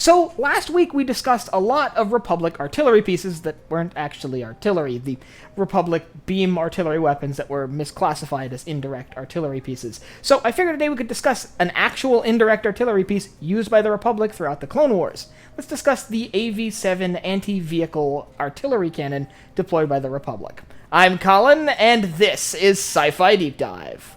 So, last week we discussed a lot of Republic artillery pieces that weren't actually artillery, the Republic beam artillery weapons that were misclassified as indirect artillery pieces. So, I figured today we could discuss an actual indirect artillery piece used by the Republic throughout the Clone Wars. Let's discuss the AV-7 anti-vehicle artillery cannon deployed by the Republic. I'm Colin, and this is Sci-Fi Deep Dive.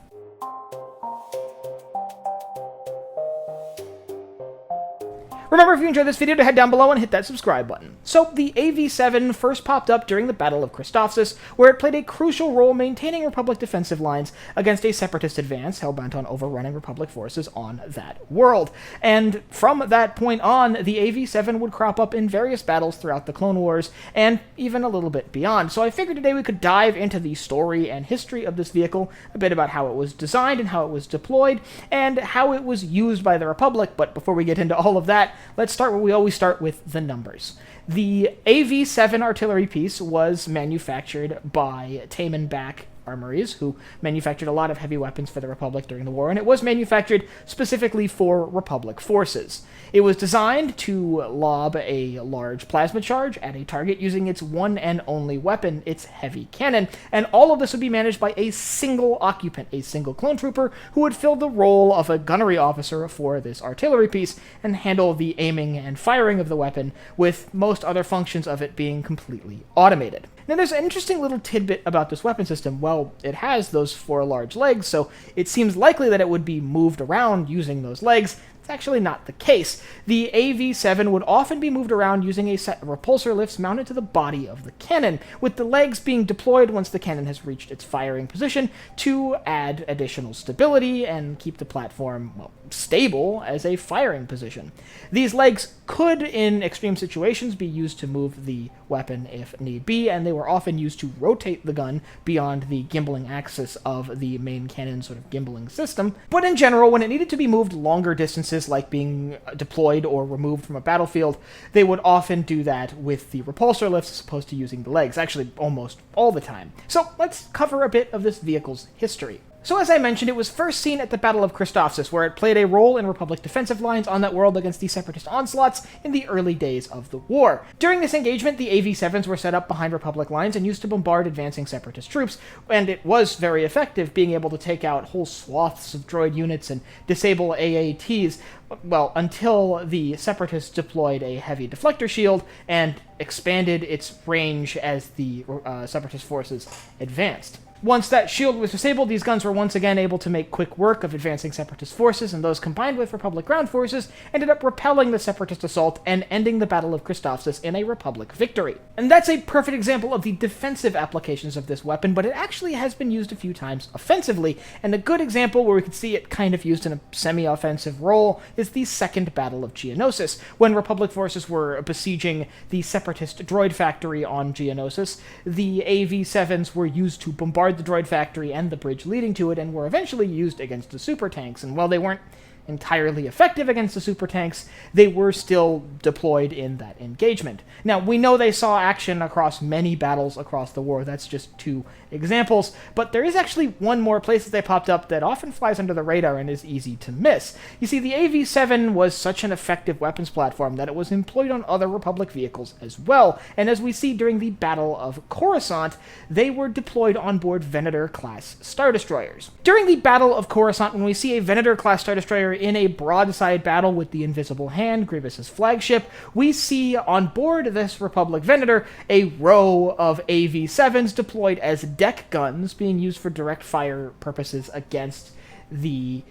Remember, if you enjoyed this video, to head down below and hit that subscribe button. So, the AV-7 first popped up during the Battle of Christophsis, where it played a crucial role maintaining Republic defensive lines against a separatist advance hell-bent on overrunning Republic forces on that world. And from that point on, the AV-7 would crop up in various battles throughout the Clone Wars, and even a little bit beyond. So I figured today we could dive into the story and history of this vehicle, a bit about how it was designed and how it was deployed, and how it was used by the Republic. But before we get into all of that, let's start where we always start, with the numbers. The AV-7 artillery piece was manufactured by Taman Back Armories, who manufactured a lot of heavy weapons for the Republic during the war, and it was manufactured specifically for Republic forces. It was designed to lob a large plasma charge at a target using its one and only weapon, its heavy cannon, and all of this would be managed by a single occupant, a single clone trooper, who would fill the role of a gunnery officer for this artillery piece and handle the aiming and firing of the weapon, with most other functions of it being completely automated. Now, there's an interesting little tidbit about this weapon system. Well, it has those 4 large legs, so it seems likely that it would be moved around using those legs. It's actually not the case. The AV-7 would often be moved around using a set of repulsor lifts mounted to the body of the cannon, with the legs being deployed once the cannon has reached its firing position to add additional stability and keep the platform, well, stable as a firing position. These legs could, in extreme situations, be used to move the weapon if need be, and they were often used to rotate the gun beyond the gimbaling axis of the main cannon sort of gimbaling system. But in general, when it needed to be moved longer distances, like being deployed or removed from a battlefield, they would often do that with the repulsor lifts as opposed to using the legs, actually almost all the time. So let's cover a bit of this vehicle's history. So as I mentioned, it was first seen at the Battle of Christophsis, where it played a role in Republic defensive lines on that world against the separatist onslaughts in the early days of the war. During this engagement, the AV-7s were set up behind Republic lines and used to bombard advancing separatist troops, and it was very effective, being able to take out whole swaths of droid units and disable AATs, well, until the separatists deployed a heavy deflector shield and expanded its range as the separatist forces advanced. Once that shield was disabled, these guns were once again able to make quick work of advancing separatist forces, and those combined with Republic ground forces ended up repelling the separatist assault and ending the Battle of Christophsis in a Republic victory. And that's a perfect example of the defensive applications of this weapon, but it actually has been used a few times offensively, and a good example where we could see it kind of used in a semi-offensive role is the Second Battle of Geonosis, when Republic forces were besieging the separatist droid factory on Geonosis. The AV-7s were used to bombard the droid factory and the bridge leading to it, and were eventually used against the super tanks. And while they weren't entirely effective against the super tanks, they were still deployed in that engagement. Now, we know they saw action across many battles across the war. That's just 2 examples, but there is actually one more place that they popped up that often flies under the radar and is easy to miss. You see, the AV-7 was such an effective weapons platform that it was employed on other Republic vehicles as well, and as we see during the Battle of Coruscant, they were deployed on board Venator-class Star Destroyers. During the Battle of Coruscant, when we see a Venator-class Star Destroyer in a broadside battle with the Invisible Hand, Grievous's flagship, we see on board this Republic Venator a row of AV-7s deployed as deck guns being used for direct fire purposes against the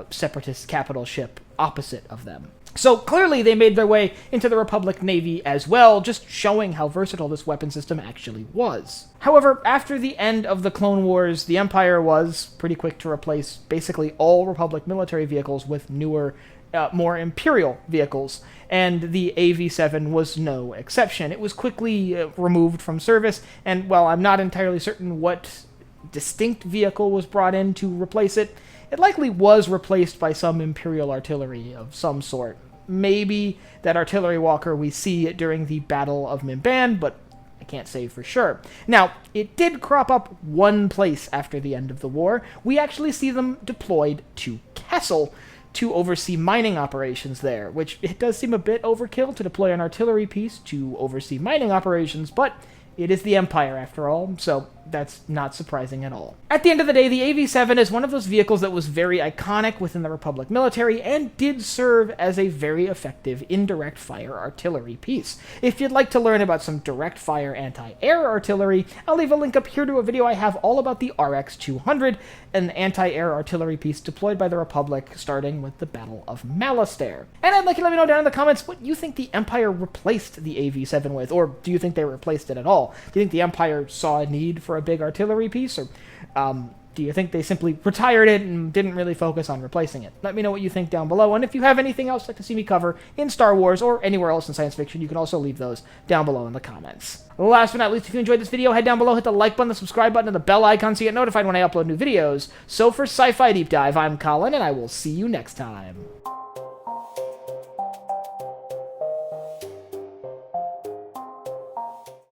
separatist capital ship opposite of them. So clearly they made their way into the Republic Navy as well, just showing how versatile this weapon system actually was. However, after the end of the Clone Wars, the Empire was pretty quick to replace basically all Republic military vehicles with newer, more Imperial vehicles, and the AV-7 was no exception. It was quickly removed from service, and while I'm not entirely certain what distinct vehicle was brought in to replace it, it likely was replaced by some Imperial artillery of some sort. Maybe that artillery walker we see during the Battle of Mimban, but I can't say for sure. Now, it did crop up one place after the end of the war. We actually see them deployed to Kessel, to oversee mining operations there, which it does seem a bit overkill to deploy an artillery piece to oversee mining operations, but it is the Empire, after all, so that's not surprising at all. At the end of the day, the AV-7 is one of those vehicles that was very iconic within the Republic military and did serve as a very effective indirect fire artillery piece. If you'd like to learn about some direct fire anti-air artillery, I'll leave a link up here to a video I have all about the RX-200, an anti-air artillery piece deployed by the Republic starting with the Battle of Malastare. And I'd like you to let me know down in the comments what you think the Empire replaced the AV-7 with, or do you think they replaced it at all? Do you think the Empire saw a need for a big artillery piece, or do you think they simply retired it and didn't really focus on replacing it? Let me know what you think down below, and if you have anything else you'd like to see me cover in Star Wars or anywhere else in science fiction, you can also leave those down below in the comments. Last but not least, if you enjoyed this video, head down below, hit the like button, the subscribe button, and the bell icon so you get notified when I upload new videos. So for Sci-Fi Deep Dive, I'm Colin, and I will see you next time.